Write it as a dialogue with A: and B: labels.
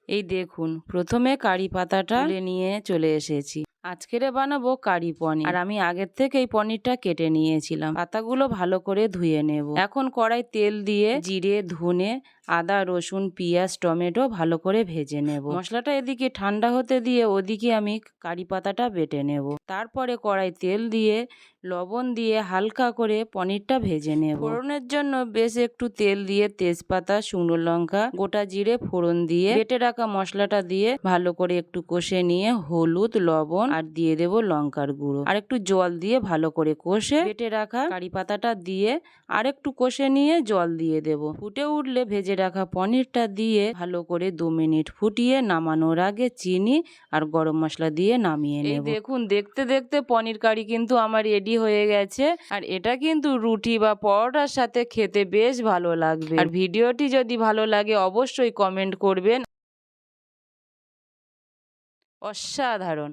A: এই দেখুন, প্রথমে কারি পাতাটা তুলে নিয়ে চলে এসেছি। আজকেরে বানাবো কারি পনির। আর আমি আগের থেকে এই পনিরটা কেটে নিয়েছিলাম। পাতাগুলো ভালো করে ধুয়ে নেব। এখন কড়াই তেল দিয়ে জিরে, ধনে, আদা, রসুন, পেঁয়াজ, টমেটো ভালো করে ভেজে নেব। মশলাটা এদিকে ঠান্ডা হতে দিয়ে ওদিকে আমি কারি পাতাটা বেটে নেব। তারপরে কড়াই তেল দিয়ে লবণ দিয়ে হালকা করে পনিরটা ভেজে নেব। ফোড়নের জন্য বেশ একটু তেল দিয়ে তেজপাতা, শুকনো লঙ্কা, গোটা জিরে ফোড়ন দিয়ে বেটে রাখা মশলাটা দিয়ে ভালো করে একটু কষে নিয়ে হলুদ, লবণ আর দিয়ে দেব লঙ্কার গুঁড়ো আর একটু জল দিয়ে ভালো করে কষে বেটে রাখা কারি পাতাটা দিয়ে আর একটু কষে নিয়ে জল দিয়ে দেব। ফুটে উঠলে ভেজে রাখা পনিরটা দিয়ে ভালো করে 2 মিনিট ফুটিয়ে নামানোর আগে চিনি আর গরম মশলা দিয়ে নামিয়ে নেব। এই দেখুন, দেখতে দেখতে পনির কারি কিন্তু আমার রেডি হয়ে গেছে। আর এটা কিন্তু রুটি বা পরোটার সাথে খেতে বেশ ভালো লাগবে। আর ভিডিওটি যদি ভালো লাগে অবশ্যই কমেন্ট করবেন। অসাধারণ।